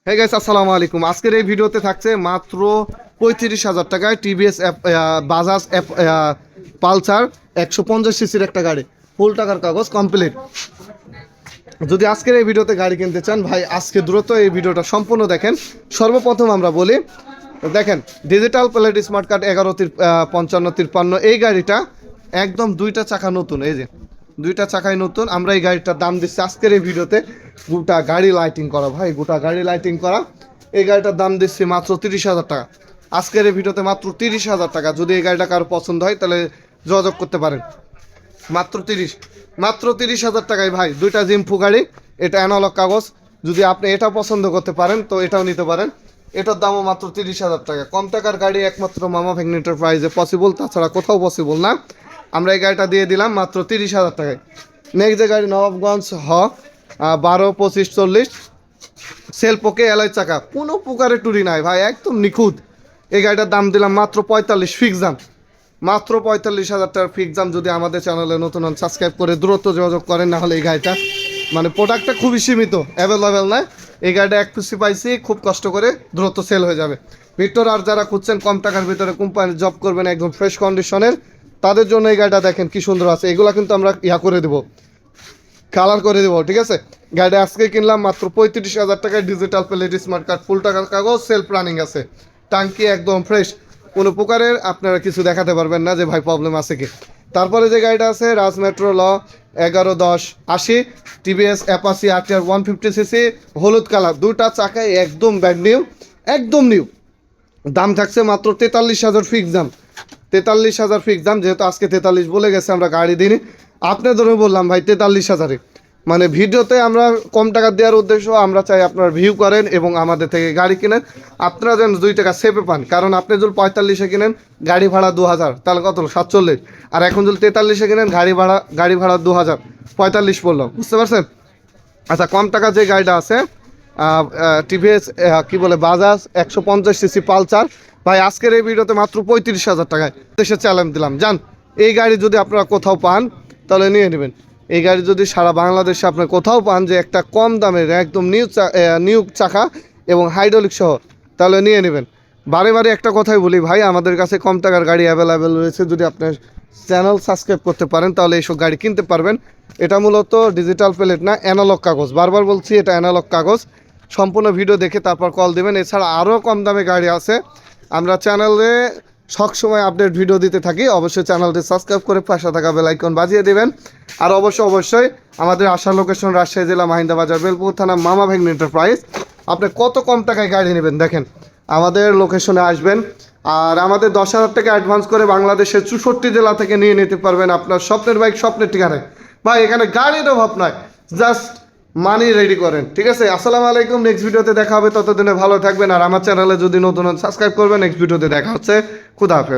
Hey guys, আসসালামু আলাইকুম। আজকের এই ভিডিওতে থাকছে মাত্র 35,000 টাকায় টিভিএস বাজাজ পালসার 150 সিসির একটা গাড়ি, ফুল টাকার কাগজ কমপ্লিট। যদি আজকের এই ভিডিওতে গাড়ি কিনতে চান ভাই, আজকে দ্রুত এই ভিডিওটা সম্পূর্ণ দেখেন। সর্বপ্রথম আমরা বলি, দেখেন ডিজিটাল প্লেট স্মার্ট কার্ড 115553, এই গাড়িটা একদম দুইটা চাকা নতুন, এই যে দুইটা চাকাই নতুন। আমরা এই গাড়িটার দাম দিচ্ছি আজকের এই ভিডিওতে, গোটা গাড়ি লাইটিং করা ভাই, গোটা গাড়ি লাইটিং করা এই গাড়িটার দাম দিচ্ছি মাত্র 30,000 টাকা। আজকের এই ভিডিওতে মাত্র 30,000 টাকা। যদি এই গাড়িটা কারো পছন্দ হয় তাহলে যোগাযোগ করতে পারেন। মাত্র 30,000 টাকায় ভাই দুইটা জিম্ফু গাড়ি, এটা অ্যানালগ কাগজ। যদি আপনি এটা পছন্দ করতে পারেন তো এটাও নিতে পারেন। এটার দামও মাত্র 30,000 টাকা। কম টাকার গাড়ি একমাত্র মামা ভ্যাগন এন্টারপ্রাইজে পসিবল, তাছাড়া কোথাও পসিবল না। আমরা এই গাড়িটা দিয়ে দিলাম মাত্র 30,000 টাকায়। নেক্সট যে গাড়ি নবাবগঞ্জ 12, 25, 40 সেলফোকে অ্যালয় চাকা, কোনো প্রকারের টুরি নাই ভাই, একদম নিখুঁত। এই গাড়িটার দাম দিলাম মাত্র 45 ফিক্স দাম, মাত্র 45,000 টাকার ফিক্স দাম। যদি আমাদের চ্যানেলে নতুন হন সাবস্ক্রাইব করে দ্রুত যোগাযোগ করেন, না হলে এই গাড়িটা মানে প্রোডাক্টটা খুবই সীমিত, অ্যাভেলেবেল নয়। এই গাড়িটা এক খুশি পাইছি, খুব কষ্ট করে দ্রুত সেল হয়ে যাবে। ভিক্টর আর যারা খুঁজছেন কম টাকার ভিতরে কোম্পানির জব করবেন একদম ফ্রেশ কন্ডিশনের, তাদের জন্য এই গাড়িটা দেখেন কি সুন্দর আছে। এগুলা কিন্তু আমরা করে দেবো, কালার করে দেবো, ঠিক আছে। গাড়িটা আজকে কিনলাম মাত্র 35,000 টাকায়। ডিজিটাল প্লেট স্মার্ট কার্ড, ফুল টাকার কাগজ, সেলফ রানিং আছে, টাঙ্কি একদম ফ্রেশ, কোনো প্রকারের আপনারা কিছু দেখাতে পারবেন না যে ভাই প্রবলেম আছে কি। তারপরে যে গাড়িটা আছে Raj metro 111080 TVS Apache RTR 150 CC, হলুদ কালার, দুটা চাকায় একদম ব্যান্ড নিউ, একদম নিউ। দাম থাকছে মাত্র 43,000 ফিক্স দাম, 43,000 ফিক্স দাম। যেহেতু আজকে 43 বলে গেছে, আমরা গাড়ি দিই আপনাদেরও বললাম ভাই 43,000-এ। মানে ভিডিওতে আমরা কম টাকা দেওয়ার উদ্দেশ্য, আমরা চাই আপনারা ভিউ করেন এবং আমাদের থেকে গাড়ি কিনেন, আপনারা যেন 2 টাকা সেভে পান। কারণ আপনি যদি 45-এ কিনেন গাড়ি ভাড়া 2,000, তাহলে কত হলো 47। আর এখন যদি 43-এ কিনেন গাড়ি ভাড়া 2,000, 45 পড়লো, বুঝতে পারছেন। আচ্ছা, কম টাকা যে গাড়িটা আছে টিভিএস কি বলে বাজাজ 150 সিসি পালসার ভাই, আজকের এই ভিডিওতে মাত্র 35,000 টাকায় দেশে চ্যালেঞ্জ দিলাম। যান, এই গাড়ি যদি আপনারা কোথাও পান তাহলে নিয়ে নেবেন। এই গাড়ি যদি সারা বাংলাদেশে আপনার কোথাও পান যে একটা কম দামের একদম নিউ চাকা এবং হাইড্রোলিক সহ, তাহলে নিয়ে নেবেন। বারে বারে একটা কথাই বলি ভাই, আমাদের কাছে কম টাকার গাড়ি অ্যাভেলেবেল রয়েছে। যদি আপনার চ্যানেল সাবস্ক্রাইব করতে পারেন তাহলে এইসব গাড়ি কিনতে পারবেন। এটা মূলত ডিজিটাল প্লেট না, অ্যানালগ কাগজ। বারবার বলছি এটা অ্যানালগ কাগজ। সম্পূর্ণ ভিডিও দেখে তারপর কল দেবেন। এছাড়া আরও কম দামে গাড়ি আছে, আমরা চ্যানেলে সবসময় আপডেট ভিডিও দিতে থাকি। অবশ্যই চ্যানেলটি সাবস্ক্রাইব করে পাশে থাকা বেল আইকন বাজিয়ে দেবেন। আর অবশ্যই আমাদের আসার লোকেশন রাজশাহী জেলা মাহিন্দা বাজার, বেলপুর থানা, মামা ভ্যাগন এন্টারপ্রাইজ। আপনি কত কম টাকায় গাড়ি নেবেন দেখেন, আমাদের লোকেশনে আসবেন। আর আমাদের 10,000 টাকা অ্যাডভান্স করে বাংলাদেশের 64 জেলা থেকে নিয়ে নিতে পারবেন আপনার স্বপ্নের বাইক, স্বপ্নের ঠিকানায়। ভাই এখানে গাড়ির অভাব নয়, জাস্ট মানি রেডি করেন, ঠিক আছে। আসসালামু আলাইকুম, নেক্সট ভিডিওতে দেখা হবে। ততদিনে ভালো থাকবেন। আর আমার চ্যানেলে যদি নতুন সাবস্ক্রাইব করবেন। নেক্সট ভিডিওতে দেখা হচ্ছে। খুদা হাফেজ।